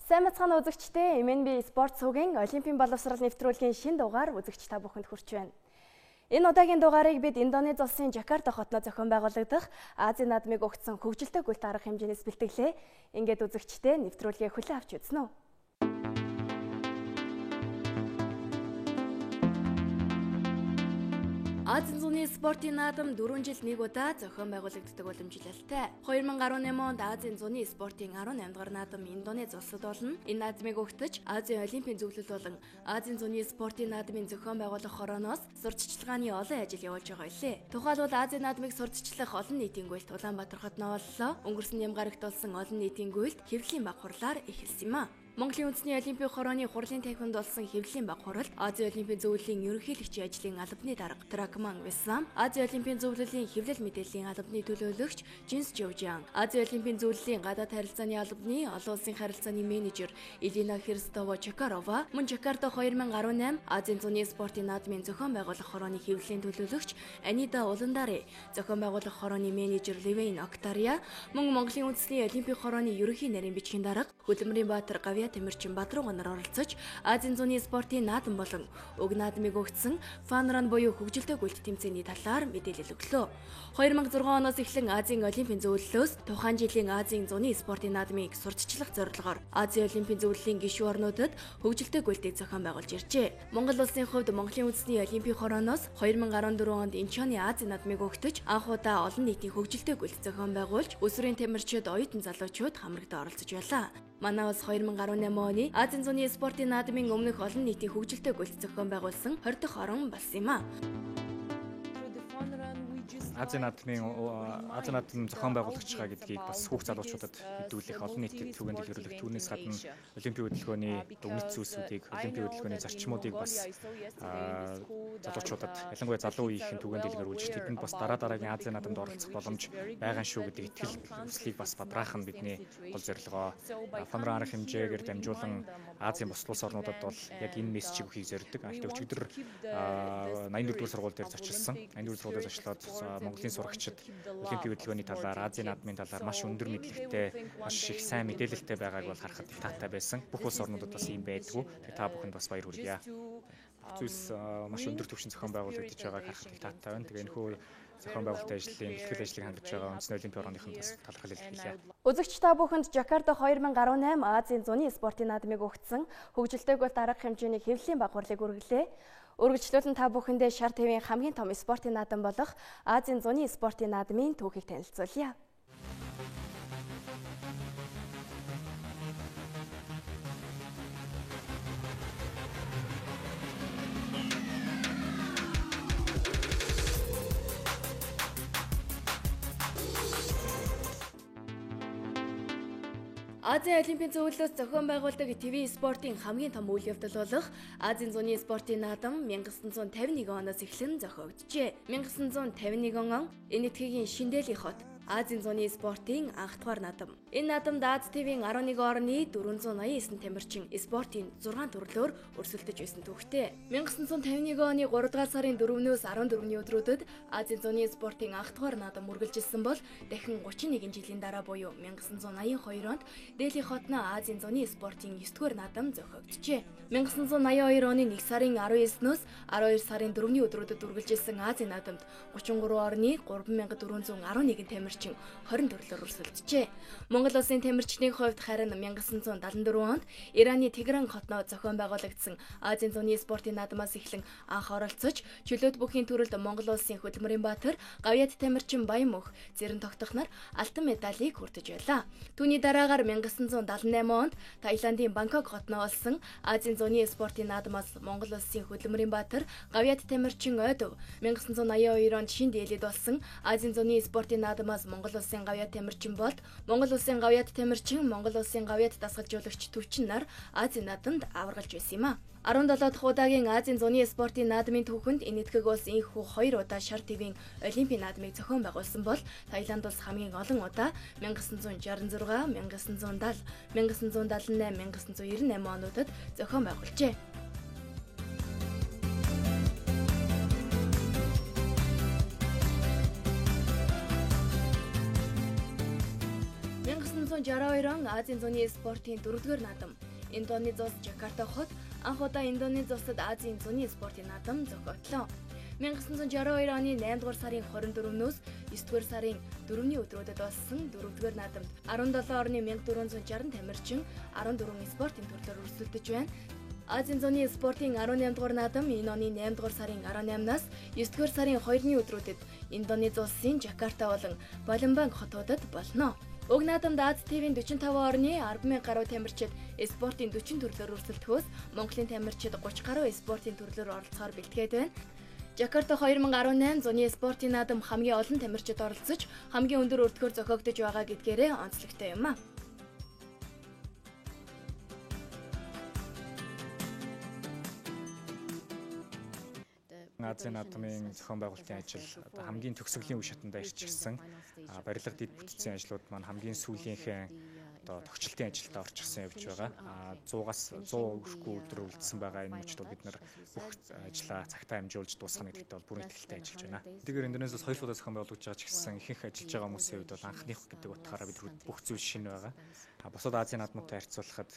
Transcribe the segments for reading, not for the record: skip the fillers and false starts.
Сайн мэцхан үзэгчдээ MNB спорт цугийн Олимпийн боловсрол нэвтрүүлгийн шинэ дугаар үзэгч та бүхэнд хүрч байна. Энэ удаагийн дугаарыг бид Индонез улсын Жакарта хотноо зохион байгуулагдах Азийн наадмыг өгсөн хөгжилтэй гүйлт арга хэмжээнээс бэлтгэлээ. Ингээд үзэгчдээ нэвтрүүлгээ хүлээн авч үзнэ үү? Азийн зуны спортын наадам 4 жилд нэг удаа зохион байгуулагддаг уламжлалтай. 2018 онд Азийн зуны спортын 18 дахь наадам Индонез улсад болно. Энэ наадмыг өгтөж Азийн олимпийн зөвлөл болон Азийн зуны спортын наадмын зохион байгуулах хорооноос сурталчилгааны олон ажил явуулж байгаа илээ. Тухайлбал Азийн наадмыг сурталчлах олон нийтийн гүйлт Улаанбаатар хотноо боллоо. Өнгөрсөн ямгарагт болсон олон нийтийн гүйлт хэвлэлийн баг хурлаар эхэлсэн юм а. Монголын үндэсний олимпийн хорооны хурлын танхимд болсон хэвлэлийн баг хурал Азийн олимпийн зөвлөлийн ерөнхийлөгчийн ажлын албаны дарга Тракман Весам, Азийн олимпийн зөвлөлийн хэвлэл мэдээллийн албаны төлөөлөгч Жинс Жовжан, Азийн олимпийн зөвлөлийн гадаад харилцааны албаны олон улсын харилцааны менежер Элина Христова Чакарова, мөн Жакарта 2018 Азийн зуны спортын наадмын зохион байгуулах хорооны хэвлэлийн төлөөлөгч Анида Уландари, зохион байгуулах хорооны менежер Ливейн Октария, мөн Монголын үндэсний олимпийн хорооны ерөнхий нарийн бичгийн дарга Хөдөлмөрийн Баатар Тэмэрчин Батрууг нар оролцож Азийн зуны спортын наадам болон уг наадмыг өгсөн фанран буюу хөгжилтэй гүйлт тэмцээний талаар мэдээлэл өглөө. 2006 оноос эхлэн Азийн олимпийн зөвлөлөөс тухайн жилийн Азийн зуны спортын наадмыг сурталчлах зорилгоор Азийн олимпийн зөвлөлийн гишүүн орнуудад хөгжилтэй гүйлтийг зохион байгуулж иржээ. Монгол улсын хувьд Монголын үндэсний олимпийн хорооноос 2014 онд Инчоны Азийн наадмыг өгтөж анх удаа олон нийтийн хөгжилтэй гүйлт зохион байгуулж өсвөрийн тэмэрчид оюутан залуучууд хамрагдаа оролцож байлаа. Манай улс 2018 оны Азийн зуны спортын наадмын өмнөх олон нийтийн хөгжилтэй гүйлт зохион байгуулсан 20 дахь орн болсон юм а. Азийн наадмын зохион байгуулагч байгаа гэдгийг бас хүүхд залуучуудад мэдүүлэх, олон нийтэд түгээн дэлгэрүүлэх, түүнээс гадна Олимпийн хөдөлгөөний үнэт зүйлсүүдийг, Олимпийн хөдөлгөөний зарчмуудыг бас залуучуудад, ялангуяа залуу үеийнхэн түгээн дэлгэрүүлж тэдэнд бас дараагийн Азийн наадамд оролцох боломж байгаа шүү гэдэг итгэл хүслийг бас бадраах нь бидний гол зорилгоо. Фанран арга хэмжээгээр дамжуулан Азийн бусад улс орнуудад бол яг энэ мессежийг өгөхийг зорддог. Өчигдөр 84-р сургууль дээр зочилсан. 84-р сургуулиас очлоод Монголын сурагчид Олимпийн хөдөлгөөний талаар, Азийн наадмын талаар маш өндөр мэдлэгтэй, маш их сайн мэдээлэлтэй байгааг бол харахад их таатай байсан. Бүх улс орнуудад бас ийм байдгүй. Та бүхэнд бас баяр хүргье. Бүх зүйлс маш өндөр түвшин зохион байгуулагдаж байгааг харахад их таатай байна. Тэгээ энэхүү зохион байгуулалтын ажлын бэлтгэл ажлыг хангаж байгаа үндэсний олимпийн орныхонд бас талархал илэрхийлье. Үзэгч та бүхэнд Жакарта 2018 Азийн зуны спортын наадмыг өгсөн хөгжилтэй гүйлт арга хэмжээний хэвлэлийн баг хурлыг үргэлжлээ. Үргэлжлүүлэн та бүхэндээ шар твийн хамгийн том спортын наадам болох Азийн зуны спортын наадмын түүхийг танилцуулъя. Азийн олимпийн зөвлөлөөс зохион байгуулдаг ТV спортын хамгийн том үйл явдал болох Азийн зуны спортын наадам 1951 оноос эхлэн зохиогджээ. 1951 он энэ этгээгийн Шиндээлийн хот Азийн зуны спортын анх дугаар наадам. Энэ наадамд Аз ТV-ийн 11 орны 489 тамирчин спортын 6 төрлөөр өрсөлдөж байсан түүхтэй. 1951 оны 3 дугаар сарын 4-өөс 14-ний өдрүүдэд Азийн зуны спортын анх дугаар наадам үргэлжилсэн бол дахин 31 жилийн дараа буюу 1982 онд Дели хотно Азийн зуны спортын 9 дугаар наадам зохиогджээ. 1982 оны 1 сарын 19-ноос 12 сарын 4-ний өдрүүдэд үргэлжилсэн Азийн наадамд 33 орны 3411 тамирчин 20 төрлөөр өрсөлдөжээ. Монгол улсын тамирчдын хувьд харин 1974 онд Ираны Тегеран хотноо зохион байгуулагдсан Азийн зуны спортын наадмаас эхлэн анх оролцож, чөлөөт бүхийн төрөлд Монгол улсын Хөдөлмөрийн Баатар, Гавьяат тамирчин Баян Мөнх, Зэрэн тогтох нар алтан медалийг хүртэж байлаа. Түүний дараагаар 1978 онд Таиландын Бангкок хотноо олсон Азийн зуны спортын наадмаас Монгол улсын Хөдөлмөрийн Баатар, Гавьяат тамирчин Ойдов, 1982 онд Шинэ Дээлид болсон Азийн зуны спортын наадмаас Монгол улсын Гавьяат тамирчин Болд, Монгол улсын Гавьяат тамирчин, Монгол улсын Гавьяат дасгалжуулагч Төвчин нар Азийн наадамд аваргалж байсан юм а. 17 дахь удаагийн Азийн зуны спортын наадмын түүхэнд энэ этгэг улс инхүү 2 удаа шар твийн олимпийн наадмыг зохион байгуулсан бол Таиланд улс хамгийн олон удаа 1966, 1970, 1978, 1998 онуудад зохион байгуулжээ. 1962 он Азийн зуны спортын 4-р наадам Индонезиас Жакарта хот анх удаа Индонезиасд Азийн зуны спортын наадам зохиотлоо. 1962 оны 8-р сарын 24-өөс 9-р сарын 4-ний өдрүүдэд болсон 4-р наадамд 17 орны 1460 тамирчин 14 спортын төрлөөр өрсөлдөж байна. Азийн зуны спортын 18-р наадам энэ оны 8-р сарын 18-наас 9-р сарын 2-ны өдрүүдэд Индонези улсын Жакарта болон Балембанг хотуудад болно. Уг наадамд Аз ТV-ийн 45 орны 10,000 гаруй тамирчид спортын 40 төрлөөр өрсөлдөхөөс Монголын тамирчид 30 гаруй спортын төрлөөр оролцохоор бэлтгээд байна. Жакарта 2018 зуны спортын наадам хамгийн олон тамирчид оролцож, хамгийн өндөр өртгөөр зохиогдож байгаа гэдгээрээ онцлогтой юм а. Азийн наадмын зохион байгуулалтын ажил одоо хамгийн төгсгөлийн үе шатанд ирчихсэн. Барилга дэд бүтцийн ажлууд маань хамгийн сүүлийнхээ одоо тогтчлтын ажилдаа орчихсан явж байгаа. 100-аас 100 хүрэхгүй өдөр үлдсэн байгаа энэ мөчд бид нар бүх ажлаа цагтаа хэмжүүлж дуусгах гэдэгт бол бүрэн итгэлтэй ажиллаж байна. Тэгэхээр Индонезиас 2 удаа зохион байгуулж байгаа ч гэсэн ихэнх ажиллаж байгаа хүмүүсийн хувьд бол анхных гэдэг утгаараа бид бүх зүйл шинэ байгаа. Бусад Азийн наадмуудтай харьцуулахад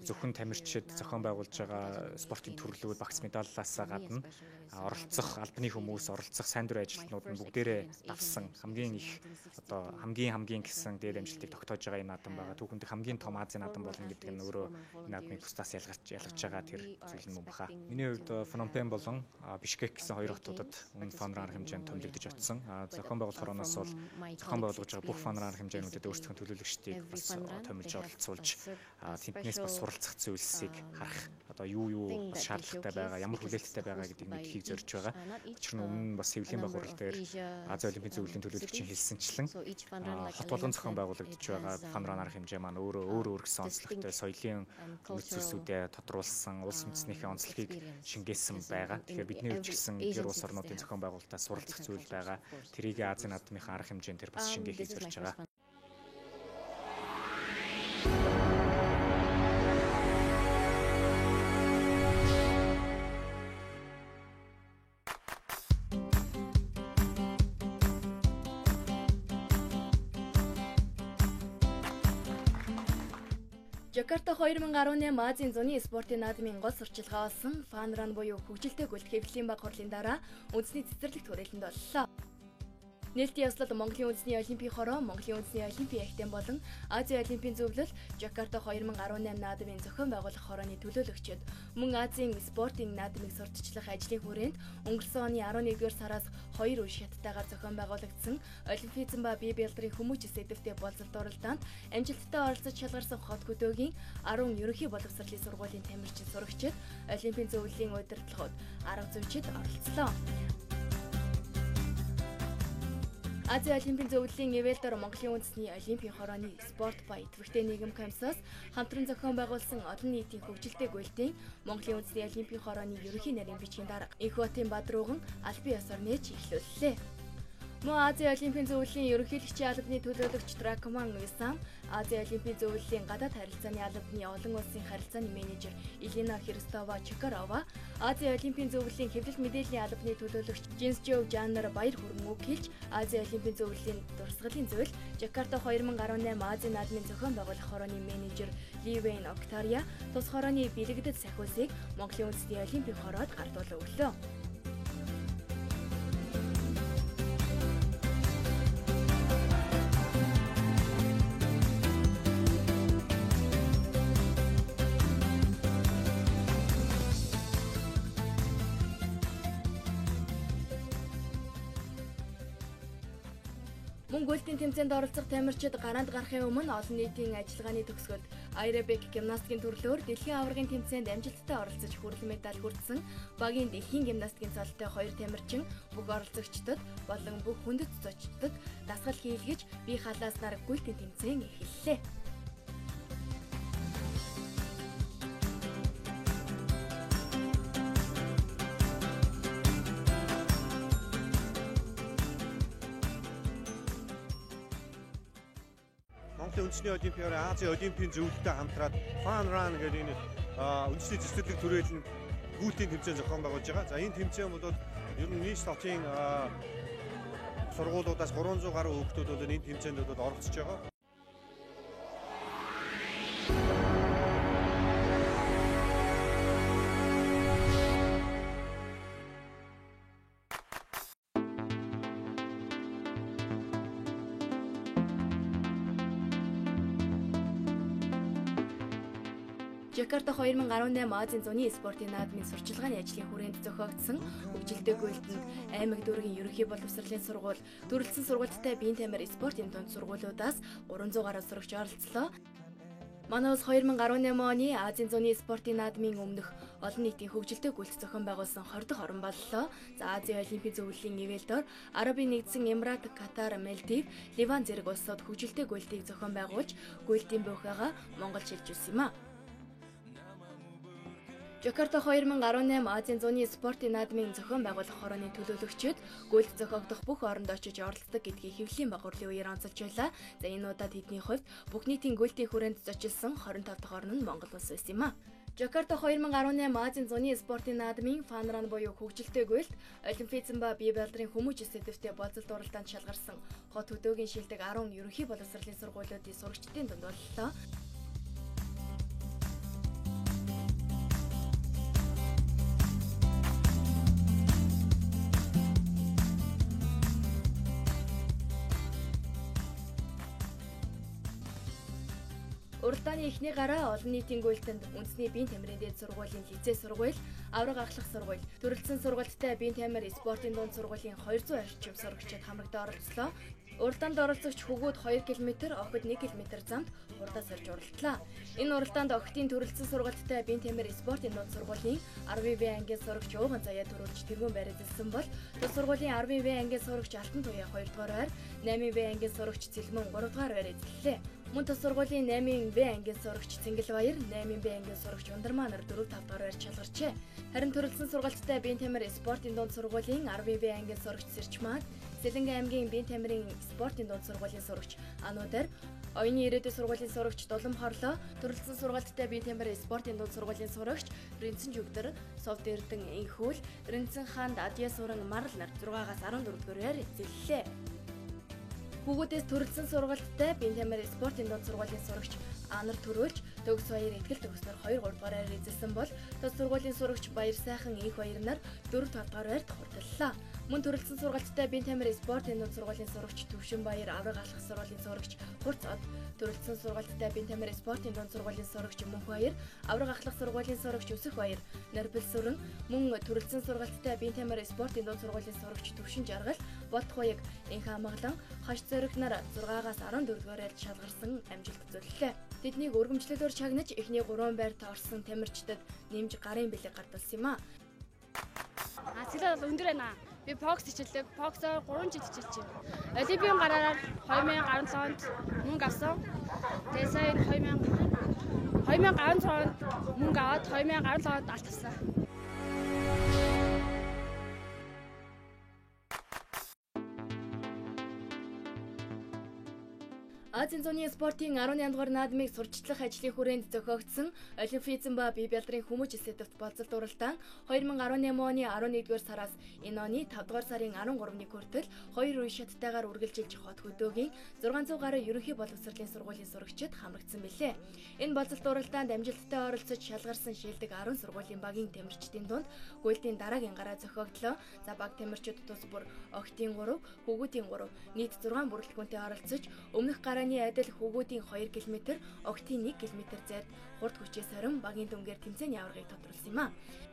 зөвхөн тамирчид зохион байгуулж байгаа спортын төрлүүд багц медаллаасаа гадна оролцох албаны хүмүүс оролцох сайн дурын ажилтнууд нь бүгдээрээ давсан хамгийн их одоо хамгийн гэсэн дээр амжилтыг тогтоож байгаа энэ наадам байгаа. Түүхэнд хамгийн том Азийн наадам болно гэдэг нь өөрөө наадмыг бусдаас ялгаж байгаа тэр зүйл юм баха. Миний хувьд Фном Пен болон Бишкек гэсэн хоёр хотуудад өмнө фанраар хэмжээнд томилогдож очсон. Зохион байгуулах ороноос бол зохион байгуулж байгаа бүх фанраар хэмжээнүүдэд өөрсдөө төлөөлөгчдийг бас томилж оролцуулж тэднээс бас суралцах зүйлсийг харах одоо юу бас шаардлагатай байгаа, ямар хүлээлттэй байгаа гэдгийг мэдхийг зорж байгаа. Учир нь өмнө бас Сэвлийн багварал дээр Азийн олимпийн зөвлөлийн төлөөлөгчийн хэлсэнчлэн хот болгон зохион байгуулагдж байгаа фанраар хэмжээ маань өөр гэсэн онцлогтой соёлын үнэт зүйлсүүдэд тодруулсан улс үндэснийхээ онцлогийг шингээсэн байгаа. Тэгэхээр бидний хувьд ч гэсэн гэр улс орнуудын зохион байгуулалтаас суралцах зүйл байгаа. Тэрийг Азийн наадмынхаа арга хэмжээнд тэр бас шингээхийг зорж байгаа. Жакарта 2018 Азийн зуны спортын наадмын гол сурчилгаа болсон Fun Run буюу хөгжилтэй гүйлт хэвлэлийн баг хурлын дараа үндэсний цэцэрлэгт хүрээлэнд боллоо. Нээлтийн явцлал Монголын үндэсний олимпийн хороо, Монголын үндэсний олимпийн ахтем болон Азийн олимпийн зөвлөл Жакарта 2018 наадмын зохион байгуулах хорооны төлөөлөгчид мөн Азийн спортын наадмыг сурталчлах ажлын хүрээнд өнгөрсөн оны 11-р сараас 2 үе шаттайгаар зохион байгуулагдсан Олимпизм ба бие биелдрийн хүмүүжил сэдвтэй боловсролт оролдоонд амжилттай оролцож шалгарсан хот хөдөөгийн 10 ерөнхий боловсролын сургуулийн тамирчин сурагчид, олимпийн зөвлөлийн удирдлагууд, арга зүйчид оролцлоо. Азийн олимпийн зөвлөлийн ивэлдор Монголын үндэсний олимпийн хорооны спорт ба идэвхтэй нийгэм комиссаас хамтран зохион байгуулсан олон нийтийн хөгжилтэй гүйлтийн Монголын үндэсний олимпийн хорооны ерөнхий нарийн бичгийн дарга Инхбатын Бадрууган албан ёсоор нээж эхлүүллээ. Мөн Азийн олимпийн зөвлөлийн ерөнхийлөгчийн албаны төлөөлөгч Дракман Уйсам, Азийн олимпийн зөвлөлийн гадаад харилцааны албаны олон улсын харилцааны менежер Елена Христова Чекарова, Азийн олимпийн зөвлөлийн хэвлэл мэдээллийн албаны төлөөлөгч Жинсжоу Жаннар баяр хүрэн үг хэлж, Азийн олимпийн зөвлөлийн дурсгалын зөвлөл Жакарта 2018 Азийн наадмын зохион байгуулах хорооны менежер Ливен Октария тус хорооны бэлэгдэд сахиусыг Монголын үндэсний олимпийн хороод гардуулан өглөө. Мөн гүйлтийн тэмцээнд оролцох тамирчид гараанд гарахын өмнө олон нийтийн ажиллагааны төгсгөлд аэробик гимнастикийн төрлөөр дэлхийн аваргын тэмцээнд амжилттай оролцож хүрэл медаль хүртсэн багийн дэлхийн гимнастикийн цолтой 2 тамирчин бүх оролцогчдод болон бүх хүндэт зочдод дасгал хийлгэж бие халааснаар гүйлтийн тэмцээн эхэллээ. Үндэсний олимпиар Азийн олимпийн зөвлөлтөй хамтраад Fun Run гэдэг энэ үндэсний цэцэрлэг төрөл нь гүйлтийн тэмцээн зохион байгуулж байгаа. За энэ тэмцээн бол ер нь нийт хотын сургуулиудаас 300 гаруй хүүхдүүд бол энэ тэмцээнд оролцож байгаа. Жакарта 2018 Азийн зуны спортын наадмын сурчлагын ажлын хүрээнд зохиогдсон хөгжилтэй гүйлтэнд аймаг дүүргийн ерөнхий боловсролын сургууль, төрөлцсөн сургуульттай биеийн тамир спортын дунд сургуулиудаас 300 гаруй сурагч оролцлоо. Манай улс 2018 оны Азийн зуны спортын наадмын өмнөх олон нийтийн хөгжилтэй гүйлт зохион байгуулсан 20 дахь орн боллоо. За Азийн олимпийн зөвлөлийн ивэлдор Арабын нэгдсэн Эмират, Катар, Мальдив, Ливан зэрэг улсууд хөгжилтэй гүйлтийг зохион байгуулж, гүйлтийн буйхаагаа Монгол шилжүүлсэн юм а. Жакарта 2018 Азийн зуны спортын наадмын зохион байгуулах хорооны төлөөлөгчид гүйлт зохиогдох бүх оронд очиж оролцдог гэдгийг хэвлэлийн багварлын үеэр онцолж байлаа. За энэ удаад тэдний хувьд бүх нийтийн гүйлтийн хүрээнд зочилсон 25 дахь орн нь Монгол улс байсан юм а. Жакарта 2018 Азийн зуны спортын наадмын фанран буюу хөгжилтэй гүйлт Олимпизм ба бие балдрын хүмүүжил сэдвтэй болцолт уралдаанд шалгарсан хот хөдөөгийн шилдэг 10 ерөнхий боловсролын сургуулиудын сурагчдын дунд боллоо. Уралдааны эхний гараа олон нийтийн гүйлтэнд үндэсний биеийн тамирын дээд сургуулийн лицей сургууль, авраг ахлах сургууль, төрөлцсөн сургуульттай биеийн тамир спортын дунд сургуулийн 200 орчим сурагчид хамрагдаа оролцлоо. Уралдаанд оролцогч хөгүүд 2 км, охид 1 км замд хурдаас сорж уралдлаа. Энэ уралдаанд охидын төрөлцсөн сургуульттай биеийн тамир спортын дунд сургуулийн 10В ангийн сурагч ууган заяа төрүүлж тэргүүн баригдсан бол тус сургуулийн 10В ангийн сурагч Алтан туяа 2 дугаар байр, 8В ангийн сурагч Цэлмэн 3 дугаар байр эзэллээ. Мөн тус сургуулийн 8В ангийн сурагч Цэнгэлбаяр, 8В ангийн сурагч Ундармаа нар 4-5 дугаар байр шалгарчээ. Харин төрөлцсөн сургуульттай биеийн тамир спортын дунд сургуулийн 10В ангийн сурагч Сэрчмаад, Сэлэнгэ аймгийн биеийн тамирын спортын дунд сургуулийн сурагч Ануудар, оюуны ирээдүйн сургуулийн сурагч Дулам Хорлоо, төрөлцсөн сургуульттай биеийн тамир спортын дунд сургуулийн сурагч Ринцэн Жүгдэр, Совд Эрдэн Инхүүл, Ринцэн хаанд Адья суран Марл нар 6-аас 14 дугаар байр эзэллээ. Хүүгүүдээс төрөлцсөн сургуульттай биеийн тамир спортын дунд сургуулийн сурагч Анар Төрүүлж, Төгс Баяр Итгэл төгснөр 2-3 дугаар байр эзэлсэн бол тус сургуулийн сурагч Баяр Сайхан Инх Баяр нар 4-5 дугаар байрт хурдллаа. Мөн төрөлцсөн сургуульттай биеийн тамир спортын дунд сургуулийн сурагч Төвшин Баяр, авраг алхах сургуулийн сурагч Хурц Од, төрөлцсөн сургуульттай биеийн тамир спортын дунд сургуулийн сурагч Мөнх Баяр, авраг ахлах сургуулийн сурагч Өсөх Баяр, Норбил Сүрэн, мөн төрөлцсөн сургуульттай биеийн тамир спортын дунд сургуулийн сурагч Төвшин Жаргал, Бот Хуяг, Инх Амгалан, Хаш Зориг нар 6-аас 14 дугаар байрт шалгарсан амжилт үзүүллээ. Тэднийг өргөмжлөлөөр чагнаж эхний 3 байрт орсон тамирчдад нэмж гарын бэлэг гардалсан юм а. Цэлээ бол өндөр байна. Би бокс хичээлээ. Боксоор 3 жил хичээлж байна. Олимпийн гараараар 2017 онд мөнгө авсан. Тэгээ сая 2016 онд мөнгө аваад 2017 онд алт авсан. Азийн зуны спортын 18 дугаар наадмыг сурчлах ажлын хүрээнд зохиогдсон Олимпизм ба бие балдрын хүмүүжил сэдвт болцолт уралдаан 2018 оны 11-р сараас энэ оны 5-р сарын 13-ны хүртэл 2 үе шаттайгаар үргэлжилж хот хөдөөгийн 600 гаруй ерөнхий боловсролын сургуулийн сурагчид хамрагдсан билээ. Энэ болцолт уралдаанд амжилттай оролцож шалгарсан шилдэг 10 сургуулийн багийн тамирчдын дунд гүйлтийн дараагийн гараа зохиогдлоо. За баг тамирчид тус бүр охидын 3, хөгүүдийн 3, нийт 6 бүрэлдэхүүнтэй оролцож өмнөх гарааны адил хөгүүдийн 2 км, охидын 1 км зайд хурд хүчээс хорин багийн дүнгээр тэмцээний аваргыг тодруулсан юм а.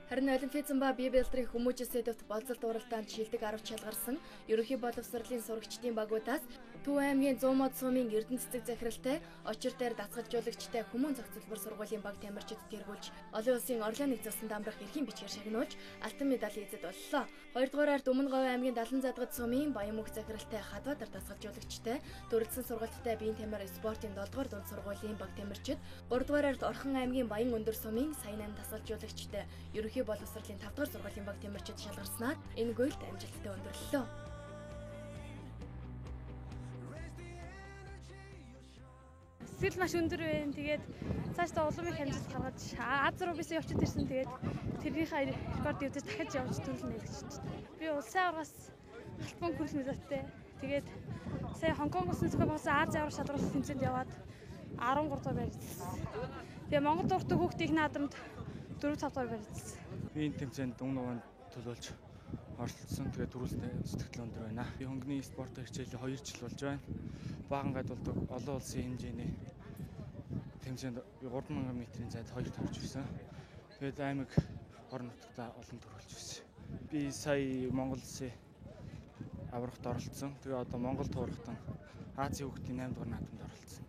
Харин Олимпизм ба бие балдрын хүмүүжил сэдвт болцолт уралдаанд шилдэг 10 шалгарсан ерөнхий боловсролын сурагчдын багуудаас Төв аймгийн 100 мод сумын Эрдэнэ цэцэг захиралтай, Очир дээр дасгалжуулагчтай Хүмүүн зохицуулбар сургуулийн баг тамирчид тэргүүлж, олон улсын орлоо нэгдсэн дамбрах эрхийн бичгээр шагнуулж, алтан медаль эзэд боллоо. 2 дугаараар Дөмнөговь аймгийн Далан задгад сумын Баян-Мөнх захиралтай Хадбаатар дасгалжуулагчтай, төрөлцсөн сургуульттай биеийн тамир спортын 7 дугаар дунд сургуулийн баг тамирчид, 3 дугаараар Орхон аймгийн Баян Өндөр сумын Саян 8 дасгалжуулагчтай, ерөнхий боловсролын 5 дугаар сургуулийн баг тамирчид шалгарснаар энэ гүйлт амжилттай өндөрлөлөө. Сэтгэл маш өндөр байна. Тэгээд цаашдаа улмын хэмжээлт гаргаж Аз руу бисээ явчихд ирсэн. Тэгээд тэрнийхээ рекордыг үзэж дахиж явж төрүүлнэ гэж байна. Би улсын аваргаас алтан хүрэл медальтай. Тэгээд сая Хонконгоос зохион байгуулсан Аз аварга шалралт тэмцээнд яваад 13 дугаар байрлалсан. Тэгээд Монгол дуртай хүүхдийн наадамд 4-5 дугаар байрлалсан. Би энэ тэмцээнд өмнө төлөөлж оролцсон. Тэгээд төрүүлсэн сэтгэл өндөр байна. Би хөнгөний спортын хичээлээ 2 жил болж байна. Баахан гадуулдаг олон улсын хэмжээний тэмцээнд 3000 м-ийн зайд 2 төрж өгсөн. Тэгээд аймаг орон нутгад олон төрүүлж өгсөн. Би сая Монгол Улсын аврагт оролцсон. Тэгээ одоо Монгол туурхтан Азийн хүүхдийн 8 дугаар наадамд оролцсон.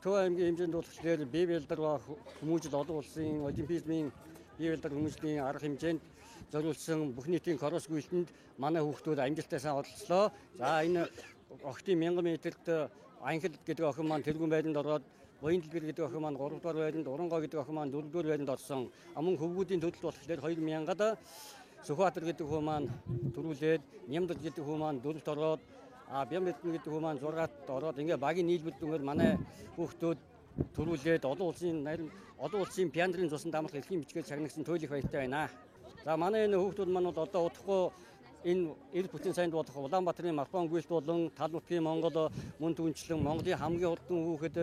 Төв аймгийн хэмжээнд болохоор бие биелдэг хүмүүжил олон улсын олимпизмын бие биелдэг хүмүүжлийн арга хэмжээнд зориулсан бүх нийтийн кросс гүйлтэнд манай хүүхдүүд амжилттай сайн оролцлоо. За энэ охидын 1000 м-т Анхил гэдэг охин маань тэргүүн байранд ороод Буян дэлгэр гэдэг охин маань 3 дугаар байранд, Урангой гэдэг охин маань 4 дугаар байранд орсон. Амун хөвгүүдийн төлөлт болохоор 2000-ад Сүхбаатар гэдэг хүү маань төрүүлээд, Нямдар гэдэг хүү маань 4-т ороод, Бямбэтэн гэдэг хүү маань 6-т ороод ингээ багийн нийлбэлдүүгээр манай хүүхдүүд төрүүлээд олон улсын пиандрын цусан дамрах эрхийн бичгээр чагнагсан туйлын баяртай байна. За манай энэ хүүхдүүд маань бол одоо удахгүй энэ эр бүтэн сайнд болох Улаанбаатарын марафон гүйлт болон тал нутгийн Монгол мөн түнчлэн Монголын хамгийн урдан хүүхэд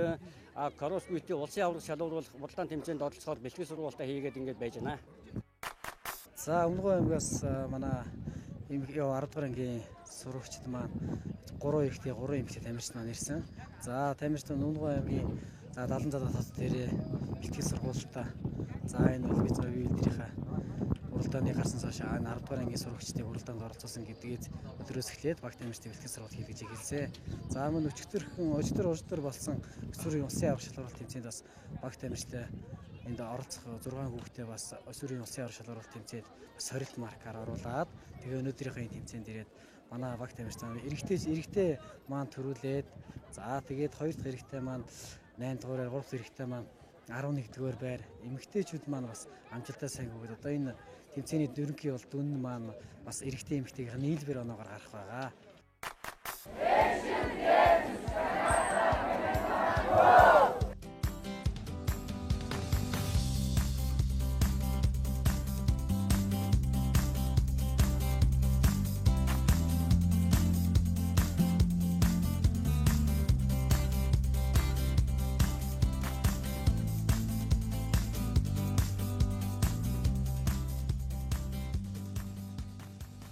кросс гүйлтийн улсын авраг шалгууруулах бодлогын тэмцээнд оролцохоор бэлтгэл сургуультаа хийгээд ингэж байж байна. За Өмнөгов аймгаас манай 10 дугаар ангийн сурагчид маань 3 эрэгтэй 3 эмэгтэй тамирчид маань ирсэн. За тамирчид Өмнөгов аймгийн 70 залуу тас дээрээ бэлтгэл сургуультаа за энэ бол бид өдрийнхаа уралдааны гарсан цааш 10 дугаар ангийн сурагчдыг уралдаанд оролцуулсан гэдгийг өдрөөс эхлээд баг тамирчдын бэлтгэл сургалт хийх гэж хэлсэн. За мөн өчтөр болсон өсвөрийн улсын аврах шалгуулалт тэмцээнд бас баг тамирчтай энд оролцох 6 хүүхдээ бас өсвөрийн улсын аврах шалгуулалт тэмцээнд бас 20 маркаар оруулаад тэгээ өнөөдрийнхээ тэмцээнд ирээд манай баг тамирчтай эрэгтэй маань төрүүлээд за тэгээд 2 дахь эрэгтэй маань 8 дугаараар 3 дахь эрэгтэй маань 11 дугаар байр эмэгтэйчүүд маань бас амжилттай сайн өгөөд одоо энэ тэмцээний дөрөнхий бол дүн маань бас эрэгтэй эмэгтэйгийнх нь нийлбэр оноогоор гарах байгаа.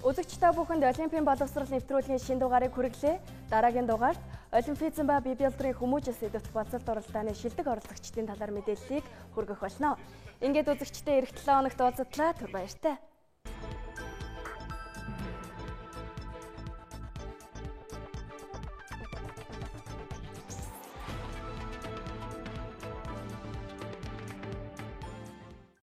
Үзэгчтэй бүхэнд Олимпийн боловсрол нэвтрүүлгийн шинэ дугаарыг хүргэлээ. Дараагийн дугаарт Олимпизм ба бие биелдрийн хүмүүжил сэдвт болцолт оролцооны шилдэг оролцогчдын талаар мэдээллийг хүргэх болно. Ингээд үзэгчтэй эх 7 хоногт уулзтлаа. Түр баяртай.